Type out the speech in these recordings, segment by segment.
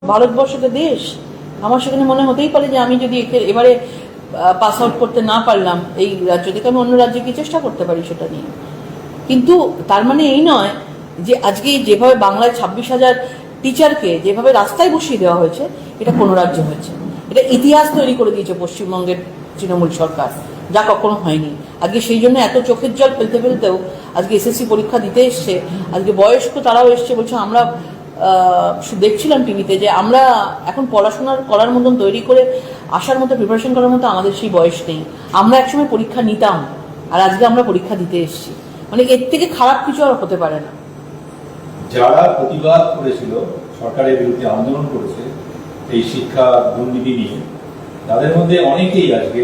ভারতবর্ষটা দেশ, আমার সেখানে মনে হতেই পারে যে আমি যদি এবারে পাস আউট করতে না পারলাম এই রাজ্য থেকে, আমি অন্য রাজ্যে গিয়ে চেষ্টা করতে পারি সেটা নিয়ে। কিন্তু তার মানে এই নয় যে আজকে যেভাবে বাংলায় 26,000 টিচারকে যেভাবে রাস্তায় বসিয়ে দেওয়া হয়েছে, এটা কোনো রাজ্যে হয়েছে। এটা ইতিহাস তৈরি করে দিয়েছে পশ্চিমবঙ্গের তৃণমূল সরকার, যা কখনো হয়নি। আজকে সেই জন্য এত চোখের জল ফেলতে ফেলতেও আজকে এসএসসি পরীক্ষা দিতে এসছে, আজকে বয়স্ক তারাও এসছে, বলছে আমরা দেখছিলাম টিভিতে যে আমরা এখন পড়াশোনার করার মতন তৈরি করে আসার মতো প্রিপারেশন করার মতো আমাদের সেই বয়স নেই। আমরা একসময় পরীক্ষা নিতাম, আর আজকে আমরা পরীক্ষা দিতে এসেছি। মানে এর থেকে খারাপ কিছু আর হতে পারে না। যারা প্রতিবাদ করেছিল, সরকারের বিরুদ্ধে আন্দোলন করেছে এই শিক্ষা দুর্নীতি নিয়ে, তাদের মধ্যে অনেকেই আজকে,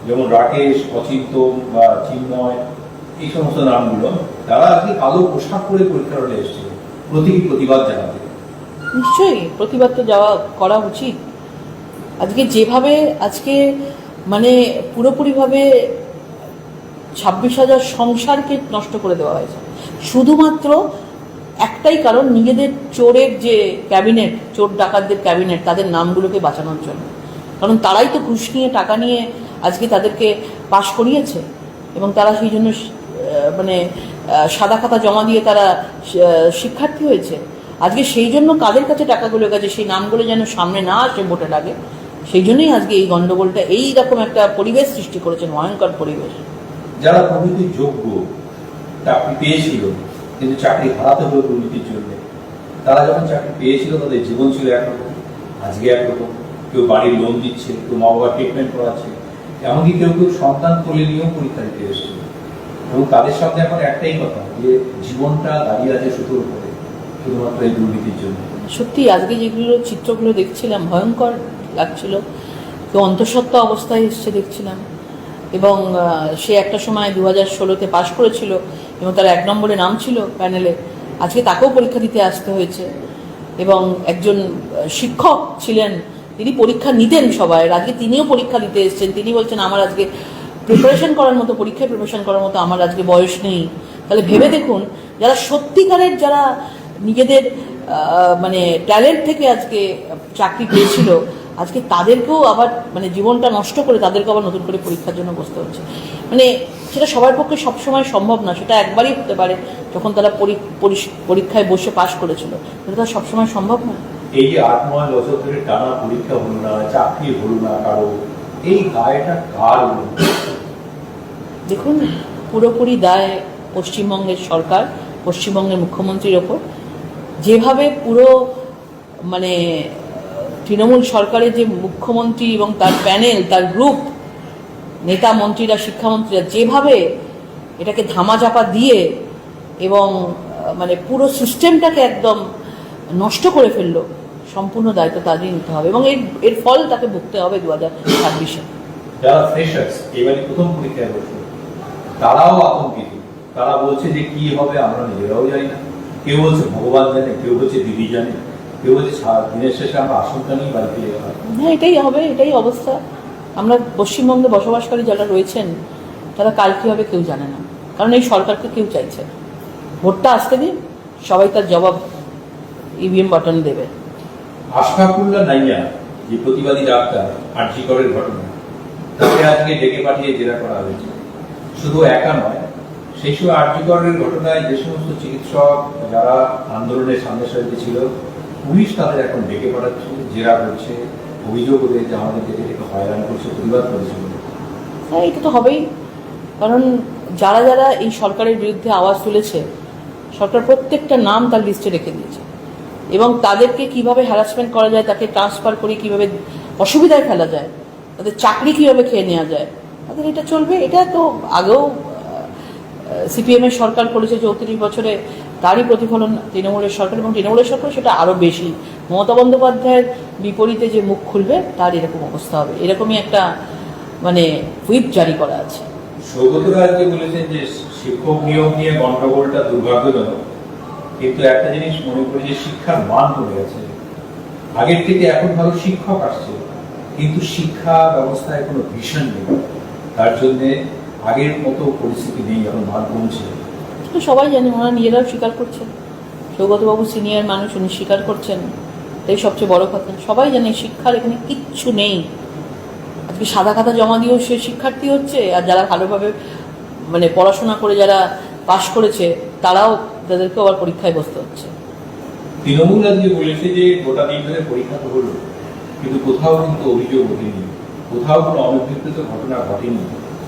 যেমন রাকেশ, অচিন্তন বা চিন্ময়, এই সমস্ত নামগুলো, তারা আজকে কালো পোশাক পরে পরীক্ষার হলে এসেছিল প্রতিবাদ জানাতে। নিশ্চয়ই প্রতিবাদ তো করা উচিত। আজকে যেভাবে আজকে মানে পুরোপুরিভাবে 26,000 সংসারকে নষ্ট করে দেওয়া হয়েছে, শুধুমাত্র একটাই কারণ, নিজেদের চোরের যে ক্যাবিনেট, চোর ডাকাতদের ক্যাবিনেট, তাদের নামগুলোকে বাঁচানোর জন্য। কারণ তারাই তো ঘুষ নিয়ে, টাকা নিয়ে আজকে তাদেরকে পাশ করিয়েছে, এবং তারা সেই জন্য মানে সাদা খাতা জমা দিয়ে তারা শিক্ষার্থী হয়েছে। আজকে সেই জন্য কাদের কাছে টাকাগুলো গেছে, সেই নামগুলো যেন সামনে না আসে ভোটের আগে, সেই জন্যই আজকে এই গন্ডগোলটা, এই রকম একটা পরিবেশ সৃষ্টি করেছেন, ভয়ঙ্কর পরিবেশ। যারা প্রভৃতির যোগ্য, চাকরি পেয়েছিল কিন্তু চাকরি হারাতে হলো দুর্নীতির জন্য, তারা যখন চাকরি পেয়েছিল তাদের জীবন ছিল একরকম, আজকে একরকম। কেউ বাড়ির লোন দিচ্ছে, কেউ মা বাবার ট্রিটমেন্ট করাচ্ছে, এমনকি কেউ কেউ সন্তান কোলে নিয়েও পরীক্ষা দিতে এসেছিল। এবং তাদের সামনে এখন একটাই কথা, যে জীবনটা দাঁড়িয়ে আছে সুতোর উপরে, শুধুমাত্র এই দুর্নীতির জন্য। সত্যি আজকে যেগুলো চিত্রগুলো দেখছিলাম, ভয়ঙ্কর লাগছিল। কেউ অন্তঃসত্ত্বা অবস্থায় এসছে দেখছিলাম, এবং সে একটা সময় 2016-তে পাশ করেছিল এবং তার 1 নম্বরে নাম ছিল প্যানেলে, আজকে তাকেও পরীক্ষা দিতে আসতে হয়েছে। এবং একজন শিক্ষক ছিলেন, তিনি পরীক্ষা নিতেন সবাই, আজকে তিনিও পরীক্ষা দিতে এসেছেন। তিনি বলছেন আমার আজকে প্রিপারেশন করার মতো, পরীক্ষায় প্রিপারেশন করার মতো আমার আজকে বয়স নেই। তাহলে ভেবে দেখুন, যারা সত্যিকারের, যারা নিজেদের মানে ট্যালেন্ট থেকে আজকে চাকরি পেয়েছিল, আজকে তাদেরকেও আবার মানে জীবনটা নষ্ট করে তাদেরকেও আবার নতুন করে পরীক্ষার জন্য বসতে হচ্ছে। মানে সেটা সবার পক্ষে সবসময় সম্ভব না, সেটা একবারই হতে পারে যখন তারা পরীক্ষায় বসে পাশ করেছিল, সেটা তো সবসময় সম্ভব না। এই যে 8-9 বছর ধরে টানা পরীক্ষা হলো না, চাকরি হলো না কারো, এই দায়টা কার? দেখুন, পুরোপুরি দায় পশ্চিমবঙ্গের সরকার, পশ্চিমবঙ্গের মুখ্যমন্ত্রীর ওপর। যেভাবে পুরো মানে তৃণমূল সরকারের যে মুখ্যমন্ত্রী এবং তার প্যানেল, তার গ্রুপ, নেতা মন্ত্রীরা, শিক্ষামন্ত্রীরা যেভাবে এটাকে ধামাচাপা দিয়ে এবং মানে পুরো সিস্টেমটাকে একদম নষ্ট করে ফেললো, সম্পূর্ণ দায়িত্ব তাদেরই নিতে হবে, এবং এর ফল তাকে ভুগতে হবে 2026-এ। যারা ফ্রেশার্স এবারে প্রথম পরীক্ষায় বসবে, তারাও আতঙ্কিত। তারা বলছে যে কি হবে আমরা নিজেরাও জানি না। কেউ বলছে ভগবান জানে, কেউ বলছে দিদি জানে, কেউ বলছে দিনের শেষে আমরা আশঙ্কা নিয়ে বাড়ি ফিরে যাবো। হ্যাঁ, এটাই হবে, এটাই অবস্থা। আমরা পশ্চিমবঙ্গে বসবাসকারী যারা রয়েছেন, তারা কাল কী হবে কেউ জানে না, কারণ এই সরকারকে কেউ চাইছে না। ভোটটা আসতে দিন, সবাই তার জবাব ইভিএম বাটন দেবে। আশফাকুল্লাহ নাইয়া, যে প্রতিবাদী ডাক্তার, আরজি করের ঘটনা, তাকে আজকে ডেকে পাঠিয়ে জেরা করা হয়েছে। শুধু একা নয়, সেই সময় আরজি করের ঘটনায় যে সমস্ত চিকিৎসক যারা আন্দোলনের সামনে সারিতে ছিল, পুলিশ তাদের এখন ডেকে পাঠাচ্ছে, জেরা করছে, অভিযোগ করে যে আমাদের ডেকে হয়রান করছে, প্রতিবাদ করেছিল। হ্যাঁ, এটা তো হবেই, কারণ যারা যারা এই সরকারের বিরুদ্ধে আওয়াজ তুলেছে, সরকার প্রত্যেকটা নাম তার লিস্টে রেখে দিয়েছে, এবং তাদেরকে কিভাবে হ্যারাসমেন্ট করা যায়, তাকে ট্রান্সফার করে কিভাবে অসুবিধায় ফেলা যায়, তাদের চাকরি কিভাবে খেয়ে নেওয়া যায়, তাদের এটা চলবে। এটা তো আগেও সিপিএমের সরকার করেছে 34 বছরে, তারই প্রতিফলন তৃণমূলের সরকার, এবং তৃণমূলের সরকার সেটা আরও বেশি। মমতা বন্দ্যোপাধ্যায়ের বিপরীতে যে মুখ খুলবে তার এরকম অবস্থা হবে, এরকমই একটা মানে হুইপ জারি করা আছে। সৌগত রায় বলেছেন যে শিক্ষক নিয়োগ নিয়ে গন্ডগোলটা দুর্ভাগ্যজনক, কিন্তু একটা জিনিস মনে করি যে শিক্ষার মান কমে গেছে। আগের থেকে এখন ভালো শিক্ষক আসছে, কিন্তু শিক্ষা ব্যবস্থায় কোনো ভিশন নেই, তার জন্য আগের মতো পরিস্থিতি নেই, এখন মান কমছে। সবাই জানে, ওনারা নিজেরাও স্বীকার করছেন। সৌগতবাবু সিনিয়র মানুষ, উনি স্বীকার করছেন এটাই সবচেয়ে বড় কথা। সবাই জানে শিক্ষার এখানে কিচ্ছু নেই। আজকে সাদা খাতা জমা দিয়েও সে শিক্ষার্থী হচ্ছে, আর যারা ভালোভাবে মানে পড়াশোনা করে যারা পাশ করেছে তাদেরকে আবার পরীক্ষায় বসতে হচ্ছে। তৃণমূল আজকে বলেছে যে গোটা দিন ধরে পরীক্ষা তো হলো, কিন্তু কোথাও কিন্তু অভিযোগ ওঠেনি, কোথাও কোনো অনভিপ্রেত ঘটনা ঘটেনি,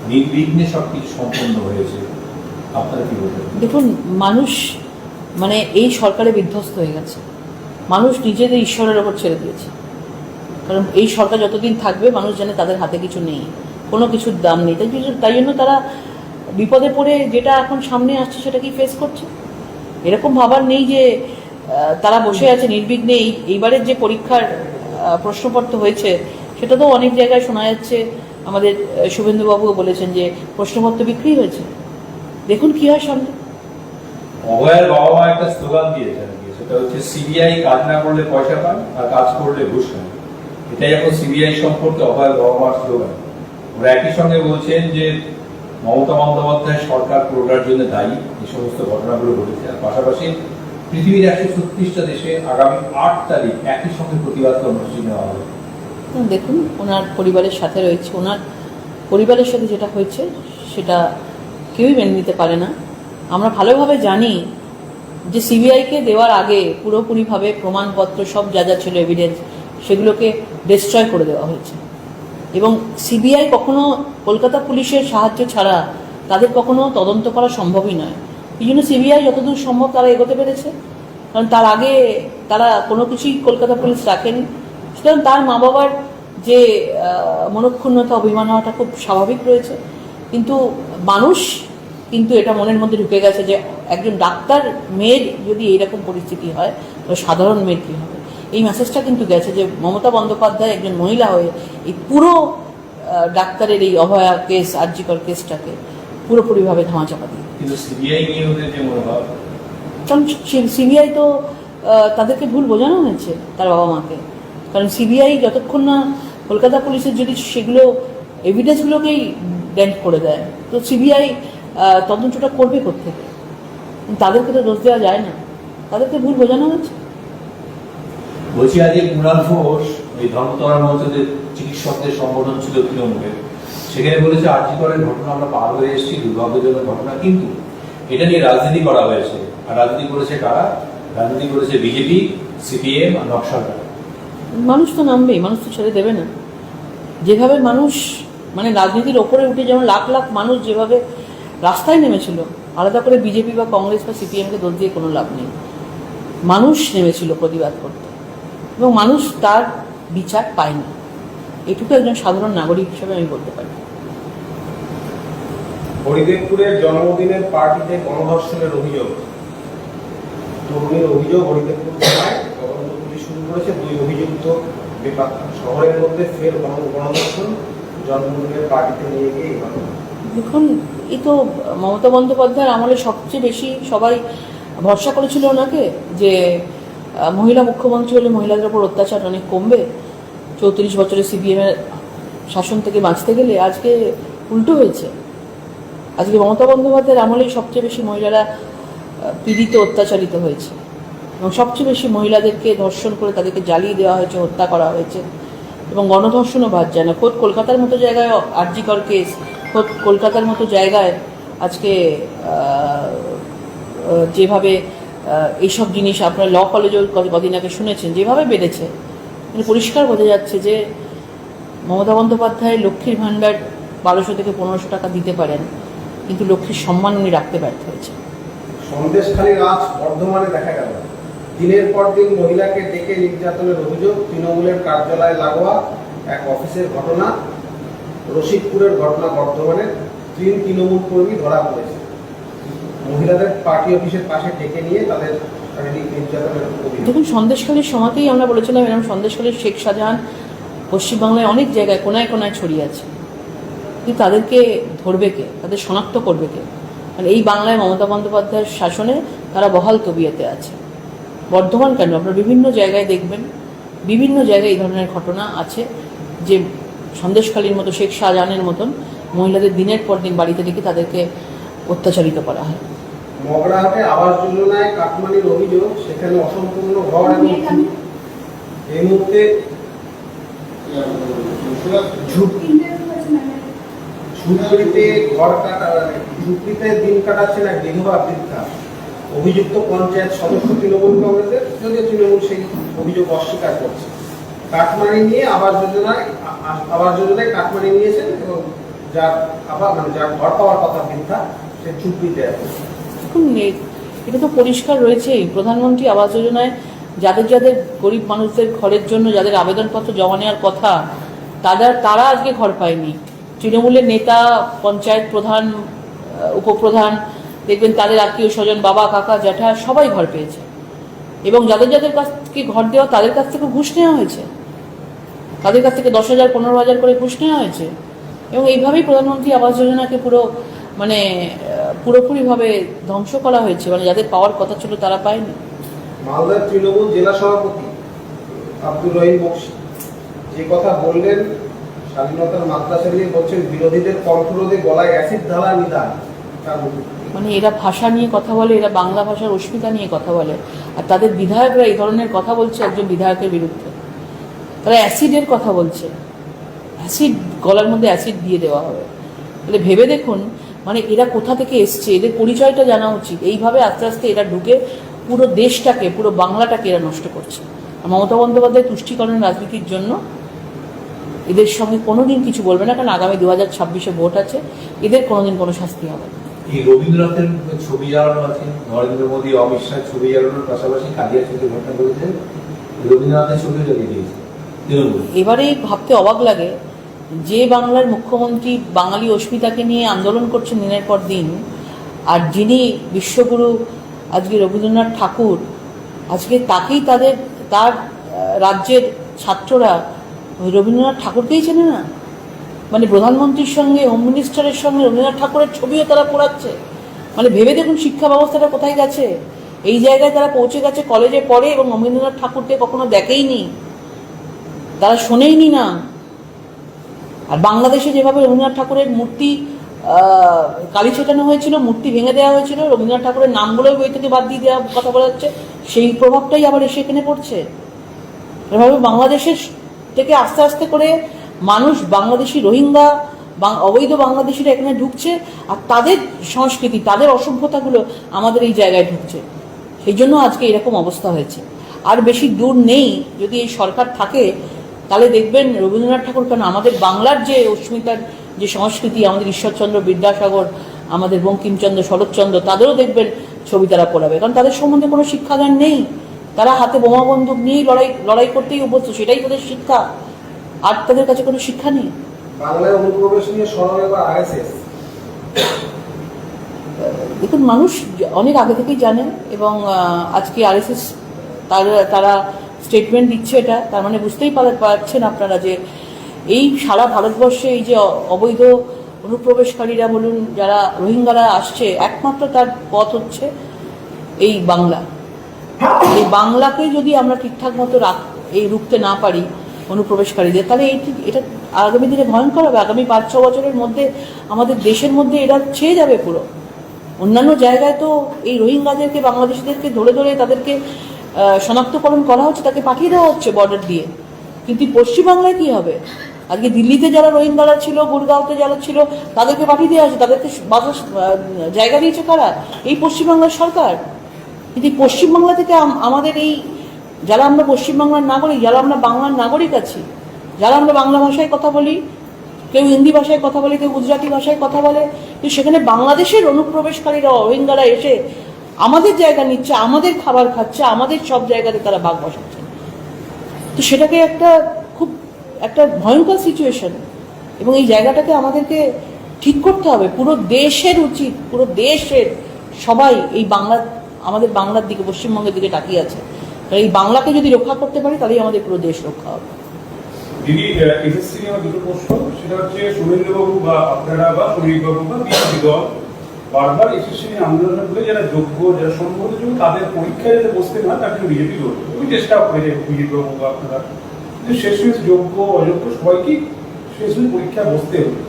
নির্বিঘ্নে সবকিছু সম্পন্ন হয়েছে। আপনারা কি বলবেন? দেখুন, মানুষ মানে এই সরকারে বিধ্বস্ত হয়ে গেছে। মানুষ নিজেদের ঈশ্বরের ওপর ছেড়ে দিয়েছে। কারণ এই সরকার যতদিন থাকবে মানুষ জানে তাদের হাতে কিছু নেই, কোনো কিছুর দাম নেই। তাই জন্য তারা বিপদে পড়ে যেটা এখন সামনে আসছে সেটাকেই ফেস করছে। এরকম ভাবার নেই যে তারা বসে আছে নির্বিঘ্নে। এইবারের যে পরীক্ষার প্রশ্নপত্র হয়েছে সেটা তো অনেক জায়গায় শোনা যাচ্ছে, আমাদের শুভেন্দুবাবুও বলেছেন যে প্রশ্নপত্র বিক্রি হয়েছে। দেখুন কি হয় সামনে। অভয়ের বাবা মা একটা স্লোগান দিয়েছেন, সেটা হচ্ছে সিবিআই কাজ না করলে পয়সা পান আর কাজ করলে ঘুষ পান। এটাই এখন সিবিআই সম্পর্কে অভয়ের বাবা মার স্লোগান। ওরা একই সঙ্গে বলছেন যে মমতা বন্দ্যোপাধ্যায় সরকার পুরোটার জন্য দায়ী, এই সমস্ত ঘটনাগুলো ঘটেছে। আর পাশাপাশি পৃথিবীর 136টা দেশে আগামী 8 তারিখ একই সঙ্গে প্রতিবাদ কর্মসূচি নেওয়া হবে। দেখুন, ওনার পরিবারের সাথে রয়েছে, ওনার পরিবারের সাথে যেটা হয়েছে সেটা কেউই মেনে নিতে পারে না। আমরা ভালোভাবে জানি যে সিবিআইকে দেওয়ার আগে পুরোপুরিভাবে প্রমাণপত্র সব যা যা ছিল এভিডেন্স সেগুলোকে ডিস্ট্রয় করে দেওয়া হয়েছে। এবং সিবিআই কখনো কলকাতা পুলিশের সাহায্য ছাড়া তাদের কখনো তদন্ত করা সম্ভবই নয়। এই জন্য সিবিআই যতদূর সম্ভব তারা এগোতে পেরেছে, কারণ তার আগে তারা কোনো কিছুই কলকাতা পুলিশ রাখেনি। সুতরাং তার মা বাবার যে মনক্ষুণ্ণতা, অভিমান হওয়াটা খুব স্বাভাবিক রয়েছে। কিন্তু মানুষ কিন্তু এটা মনের মধ্যে ঢুকে গেছে যে একজন ডাক্তার মেয়ের যদি এইরকম পরিস্থিতি হয় তাহলে সাধারণ মেয়ের কী হবে। এই মেসেজটা কিন্তু গেছে যে মমতা বন্দ্যোপাধ্যায় একজন মহিলা হয়ে এই পুরো ডাক্তারের এই অভয়া কেস, আরজিকর কেসটাকে পুরোপুরিভাবে ধামাচাপা দিয়ে। কিন্তু সিবিআই নিয়ে ওদের যে মনোভাব, কারণ সিবিআই তো তাদেরকে ভুল বোঝানো হয়েছে তার বাবা মাকে। কারণ সিবিআই যতক্ষণ না কলকাতা পুলিশের যদি সেগুলো এভিডেন্সগুলোকেই ডেন্ট করে দেয়, তো সিবিআই তদন্তটা করবে কোত্থেকে? তাদেরকে তো দোষ দেওয়া যায় না, তাদেরকে ভুল বোঝানো হয়েছে। বলছি আজকে কুণাল ঘোষ ওই ধর্মতলার মঞ্চে চিকিৎসকদের সংগঠন ছিল তৃণমূলের, সেখানে বলেছে আরজিকরের ঘটনা আমরা পার হয়ে এসেছি, দুর্ভাগ্যজনক ঘটনা, কিন্তু এটা নিয়ে রাজনীতি করা হয়েছে। আর রাজনীতি করেছে কারা? রাজনীতি করেছে বিজেপি, সিপিএম আর নকশালরা। মানুষ তো নামবেই, মানুষ তো ছেড়ে দেবে না। যেভাবে মানুষ মানে রাজনীতির ওপরে উঠে যেমন লাখ লাখ মানুষ যেভাবে রাস্তায় নেমেছিল, আলাদা করে বিজেপি বা কংগ্রেস বা সিপিএমকে দোষ দিয়ে কোনো লাভ নেই। মানুষ নেমেছিল প্রতিবাদ করতে এবং মানুষ তার বিচার পায়নি। এটুকু একজন সাধারণ নাগরিক হিসেবে আমি বলতে পারি। হরিদেবপুরের জন্মদিনের পার্টিতে গণধর্ষণের অভিযোগ, তরুণীর অভিযোগ হরিদেবপুর থানায় তদন্ত পুলিশ শুরু করেছে। 2 অভিযুক্ত বেপাত্তা। শহরের মধ্যে ফের গণধর্ষণ, জন্মদিনের পার্টিতে নিয়ে গিয়ে এই ঘটনা। দেখুন, এই তো মমতা বন্দ্যোপাধ্যায়ের আমলে সবচেয়ে বেশি সবাই ভরসা করেছিল ওনাকে যে মহিলা মুখ্যমন্ত্রী হলে মহিলাদের ওপর অত্যাচার অনেক কমবে, 34 বছরের সিপিএমের শাসন থেকে বাঁচতে গেলে। আজকে উল্টো হয়েছে। আজকে মমতা বন্দ্যোপাধ্যায়ের আমলেই সবচেয়ে বেশি মহিলারা পীড়িত, অত্যাচারিত হয়েছে এবং সবচেয়ে বেশি মহিলাদেরকে ধর্ষণ করে তাদেরকে জ্বালিয়ে দেওয়া হয়েছে, হত্যা করা হয়েছে। এবং গণধর্ষণও বাদ যায় না। খোদ কলকাতার মতো জায়গায় আরজিকর কেস, খোদ কলকাতার মতো জায়গায় আজকে যেভাবে এইসব জিনিস আপনার ল কলেজেও কদিন আগে শুনেছেন যেভাবে বেড়েছে, মানে পরিষ্কার বোঝা যাচ্ছে যে মমতা বন্দ্যোপাধ্যায় লক্ষ্মীর ভাণ্ডার 1200 থেকে 1500 টাকা দিতে পারেন, কিন্তু লক্ষ্মীর সম্মান উনি রাখতে ব্যর্থ হয়েছে। সন্দেশখালীর আজ বর্ধমানে দেখা গেল দিনের পর দিন মহিলাকে ডেকে নির্যাতনের অভিযোগ। তৃণমূলের কার্যালয় লাগোয়া এক অফিসের ঘটনা। রশিদপুরের ঘটনা বর্ধমানে 3 তৃণমূল কর্মী ধরা পড়েছে। মহিলাদের পার্টি অফিসের পাশে ডেকে নিয়ে তাদের শারীরিক নির্যাতনের অভিযোগ। দেখুন, সন্দেশখালীর সময়তেই আমরা বলেছিলাম এরকম সন্দেশখালীর শেখ শাহজাহান পশ্চিমবাংলায় অনেক জায়গায় কোনায় কোনায় ছড়িয়ে আছে, কিন্তু তাদেরকে ধরবে কে, তাদের শনাক্ত করবে কে? মানে এই বাংলায় মমতা বন্দ্যোপাধ্যায়ের শাসনে তারা বহাল তবিয়তে আছে। বর্ধমান কেন, আপনারা বিভিন্ন জায়গায় দেখবেন, বিভিন্ন জায়গায় এই ধরনের ঘটনা আছে যে সন্দেশখালীর মতো, শেখ শাহজাহানের মতন মহিলাদের দিনের পর দিন বাড়িতে রেখে তাদেরকে অত্যাচারিত করা হয়। মগরাহাটে আবাস যোজনায় কাটমানির অভিযোগ, সেখানে অসম্পূর্ণ ঘর এবং এই মুহূর্তে ঝুপড়িতে ঘর কাটা, ঝুপড়িতে দিন কাটাচ্ছেন এক বিধবা বৃদ্ধা। অভিযুক্ত পঞ্চায়েত সদস্য তৃণমূল কংগ্রেসের, যদিও তৃণমূল সেই অভিযোগ অস্বীকার করছে। কাটমানি নিয়ে আবাস যোজনায় কাটমানি নিয়েছেন এবং যার যার ঘর পাওয়ার কথা বৃদ্ধা, সে ঝুপড়িতে আছে। এটা তো পরিষ্কার রয়েছে, প্রধানমন্ত্রী আবাস যোজনায় যাদের যাদের গরিব মানুষদের ঘরের জন্য যাদের আবেদনপত্র জমা নেওয়ার কথা, তারা আজকে ঘর পায়নি। তৃণমূলের নেতা, পঞ্চায়েত প্রধান, উপপ্রধান, দেখবেন তাদের আত্মীয় স্বজন, বাবা, কাকা, জ্যাঠা সবাই ঘর পেয়েছে। এবং যাদের যাদের কাছ থেকে ঘর দেওয়া, তাদের কাছ থেকে ঘুষ নেওয়া হয়েছে, তাদের কাছ থেকে 10,000 15,000 করে ঘুষ নেওয়া হয়েছে। এবং এইভাবেই প্রধানমন্ত্রী আবাস যোজনাকে পুরোপুরিভাবে ধ্বংস করা হয়েছে। মানে যাদের পাওয়ার কথা ছিল তারা পায়নি। মালদার তৃণমূল জেলা সভাপতি আব্দুর রহিম বক্সী যে কথা বললেন, স্বাধীনতার মাত্রা চালিয়ে বলছেন বিরোধীদের কণ্ঠরোধে গলায় অ্যাসিড ঢালা নিদান। মানে এরা ভাষা নিয়ে কথা বলে, এরা বাংলা ভাষার অস্মিতা নিয়ে কথা বলে, আর তাদের বিধায়করা এই ধরনের কথা বলছে একজন বিধায়কের বিরুদ্ধে। তারা অ্যাসিডের কথা বলছে, অ্যাসিড, গলার মধ্যে অ্যাসিড দিয়ে দেওয়া হবে। তাহলে ভেবে দেখুন, মানে এরা কোথা থেকে এসছে, এদের পরিচয়টা জানা উচিত। এইভাবে আস্তে আস্তে এরা ঢুকে পুরো দেশটাকে, পুরো বাংলাটাকে এরা নষ্ট করছে। মমতা বন্দ্যোপাধ্যায় তুষ্টিকরণ রাজনীতির জন্য এদের সঙ্গে কোনোদিন কিছু বলবে না, কারণ আগামী 2026-এ ভোট আছে, এদের কোনোদিন কোনো শাস্তি হবে না। এই রবীন্দ্রনাথের ছবি জ্বালানো আছে, নরেন্দ্র মোদী, অমিত শাহ ছবি জ্বালানোর পাশাপাশি কালিয়াচকে ঘটনা করেছে, রবীন্দ্রনাথের ছবিও জ্বালিয়ে দিয়েছে তৃণমূল। এবারেই ভাবতে অবাক লাগে যে বাংলার মুখ্যমন্ত্রী বাঙালি অস্মিতাকে নিয়ে আন্দোলন করছেন দিনের পর দিন, আর যিনি বিশ্বগুরু আজকে রবীন্দ্রনাথ ঠাকুর, আজকে তার রাজ্যের ছাত্ররা রবীন্দ্রনাথ ঠাকুরকেই চেনে না। মানে প্রধানমন্ত্রীর সঙ্গে, হোম মিনিস্টারের সঙ্গে রবীন্দ্রনাথ ঠাকুরের ছবিও তারা পোড়াচ্ছে। মানে ভেবে দেখুন শিক্ষা ব্যবস্থাটা কোথায় গেছে। এই জায়গায় তারা পৌঁছে গেছে, কলেজে পড়ে এবং রবীন্দ্রনাথ ঠাকুরকে কখনো দেখেইনি, তারা শোনেইনি না। আর বাংলাদেশে যেভাবে রবীন্দ্রনাথ ঠাকুরের মূর্তি কালি ছেটানো হয়েছিল, মূর্তি ভেঙে দেওয়া হয়েছিল, রবীন্দ্রনাথ ঠাকুরের নামগুলোই বই থেকে বাদ দিয়ে দেওয়া কথা বলা হচ্ছে, সেই প্রভাবটাই আবার এসে এখানে পড়ছে। এভাবে বাংলাদেশের থেকে আস্তে আস্তে করে মানুষ, বাংলাদেশি রোহিঙ্গা, অবৈধ বাংলাদেশিরা এখানে ঢুকছে, আর তাদের সংস্কৃতি, তাদের অসভ্যতাগুলো আমাদের এই জায়গায় ঢুকছে। সেই জন্য আজকে এরকম অবস্থা হয়েছে। আর বেশি দূর নেই, যদি এই সরকার থাকে তাহলে দেখবেন রবীন্দ্রনাথ ঠাকুর কেন, আমাদের বাংলার যে অস্মিতার যে সংস্কৃতি, আমাদের ঈশ্বরচন্দ্র বিদ্যাসাগর, আমাদের বঙ্কিমচন্দ্র, শরৎচন্দ্র, তাদেরও দেখবেন ছবি তারা পড়াবে, কারণ তাদের সম্বন্ধে কোনো শিক্ষাদান নেই। তারা হাতে বোমা বন্দুক নিয়েই লড়াই করতেই অভ্যস্ত, সেটাই তাদের শিক্ষা, আর তাদের কাছে কোনো শিক্ষা নেই। বাংলায় অনুপ্রবেশ নিয়ে সরব এবার আরএসএস। দেখুন, মানুষ অনেক আগে থেকেই জানেন, এবং আজকে আরএসএস তারা স্টেটমেন্ট দিচ্ছে, এটা তার মানে বুঝতেই পারছেন আপনারা যে এই সারা ভারতবর্ষে এই যে অবৈধ অনুপ্রবেশকারীরা বলুন, যারা রোহিঙ্গারা আসছে, একমাত্র তার পথ হচ্ছে এই বাংলা। এই বাংলাকে যদি আমরা ঠিকঠাক মতো রুখতে না পারি অনুপ্রবেশকারীদের, তাহলে এটা আগামী দিনে ভয়ঙ্কর হবে। আগামী 5-6 বছরের মধ্যে আমাদের দেশের মধ্যে এরা ছেয়ে যাবে পুরো। অন্যান্য জায়গায় তো এই রোহিঙ্গাদেরকে, বাংলাদেশিদেরকে ধরে ধরে তাদেরকে শনাক্তকরণ করা হচ্ছে, তাকে পাঠিয়ে দেওয়া হচ্ছে বর্ডার দিয়ে। কিন্তু পশ্চিমবাংলায় কি হবে? আজকে দিল্লিতে যারা রোহিঙ্গারা ছিল, গুরগাঁওতে যারা ছিল, তাদেরকে পাঠিয়ে দেওয়া হচ্ছে, তাদেরকে বাসার জায়গা দিয়েছে কারা? এই পশ্চিমবাংলার সরকার। কিন্তু পশ্চিমবাংলা থেকে আমাদের এই যারা আমরা পশ্চিমবাংলার নাগরিক, যারা আমরা বাংলার নাগরিক আছি, যারা আমরা বাংলা ভাষায় কথা বলি, কেউ হিন্দি ভাষায় কথা বলে, কেউ গুজরাটি ভাষায় কথা বলে, কিন্তু সেখানে বাংলাদেশের অনুপ্রবেশকারীরা, রোহিঙ্গারা এসে আমাদের জায়গা নিচ্ছে, আমাদের খাবার খাচ্ছে, আমাদের সব জায়গাতে তারা বাঘ বসাচ্ছে। তো সেটাকে একটা ভয়ঙ্কর সিচুয়েশন, এবং এই জায়গাটাকে আমাদেরকে ঠিক করতে হবে। পুরো দেশের উচিত, পুরো দেশের সবাই এই আমাদের বাংলার দিকে, পশ্চিমবঙ্গের দিকে তাকিয়ে আছে। এই বাংলাকে যদি রক্ষা করতে পারি, তাহলেই আমাদের পুরো দেশ রক্ষা হবে। দিদি, এসএসসি নিয়ে দুটো প্রশ্ন, সেটা হচ্ছে সুরেন্দ্রবাবু বা আপনারা বা শরীরবাবু বা বিরোধী দল বারবার এসএসসি নিয়ে আন্দোলন করে যারা যোগ্য, যারা সম্ভবত যোগ্য, তাদের পরীক্ষায় যাতে বসতে না, তার জন্য বিজেপি করবে, ওই চেষ্টা করে বিজেপিবাবু বা আপনারা। কিন্তু শেষমেশ যোগ্য অযোগ্য সবাইকেই শেষমেশ পরীক্ষায় বসতে হবে।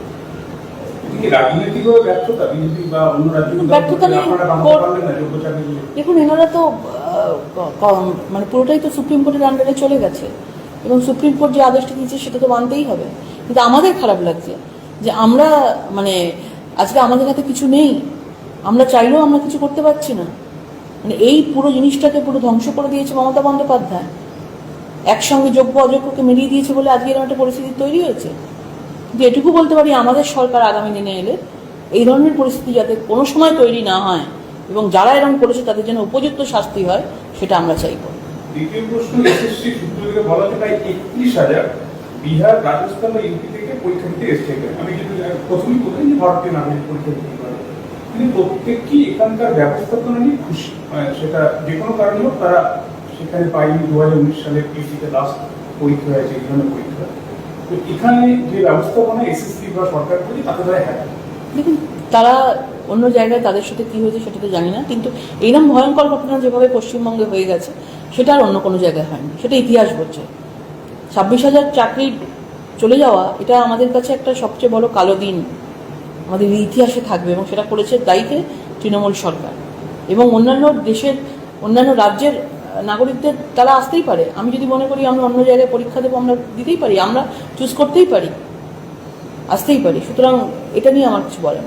রাজনৈতিকভাবে ব্যর্থতা বিজেপি বা অন্য রাজ্যগুলো ব্যর্থতা নেই। দেখুন, এনারা তো মানে পুরোটাই তো সুপ্রিম কোর্টের আন্ডারে চলে গেছে। এবং সুপ্রিম কোর্ট যে আদেশটা দিয়েছে সেটা তো মানতেই হবে। কিন্তু আমাদের খারাপ লাগছে যে আমরা মানে আজকে আমাদের হাতে কিছু নেই, আমরা চাইলেও আমরা কিছু করতে পারছি না। মানে এই পুরো জিনিসটাকে পুরো ধ্বংস করে দিয়েছে মমতা বন্দ্যোপাধ্যায়। একসঙ্গে যোগ্য অযোগ্যকে মিলিয়ে দিয়েছে বলে আজকে এরকম একটা পরিস্থিতি তৈরি হয়েছে। কিন্তু এটুকু বলতে পারি, আমাদের সরকার আগামী দিনে এলে এই ধরনের পরিস্থিতি যাতে কোনো সময় তৈরি না হয় এবং যারা এরকম করেছে তাদের যেন উপযুক্ত শাস্তি হয়, সেটা আমরা চাইব। দ্বিতীয় প্রশ্ন, এসএসসি সূত্র থেকে বলা হচ্ছে প্রায় 31,000 বিহার, রাজস্থান বা ইউপি থেকে পরীক্ষা দিতে এসছে। আমি কিন্তু প্রথমেই বললাম যে ভারতীয় নাগরিক পরীক্ষা দিতে পারে, কিন্তু প্রত্যেককেই এখানকার ব্যবস্থাপনা নিয়ে খুশি। সেটা যে কোনো কারণে হোক, তারা সেখানে পায়নি। 2019 সালে পিসিতে লাস্ট পরীক্ষা হয়েছে, এই ধরনের পরীক্ষা। তো এখানে যে ব্যবস্থাপনা এসএসসি বা সরকার করেছে তাতে তারা হ্যাঁ, দেখুন তারা অন্য জায়গায় তাদের সাথে কী হয়েছে সেটা তো জানি না, কিন্তু এইরকম ভয়ঙ্কর ঘটনা যেভাবে পশ্চিমবঙ্গে হয়ে গেছে সেটা আর অন্য কোনো জায়গায় হয়নি, সেটা ইতিহাস বলছে। 26,000 চাকরি চলে যাওয়া এটা আমাদের কাছে একটা সবচেয়ে বড় কালো দিন, আমাদের ইতিহাসে থাকবে। এবং সেটা করেছে দায়ীকে তৃণমূল সরকার। এবং অন্যান্য দেশের অন্যান্য রাজ্যের নাগরিকদের তারা আসতেই পারে। আমি যদি মনে করি আমরা অন্য জায়গায় পরীক্ষা দেবো, আমরা দিতেই পারি, আমরা চুজ করতেই পারি, আসতেই পারি। সুতরাং এটা নিয়ে আমার কিছু বলেন।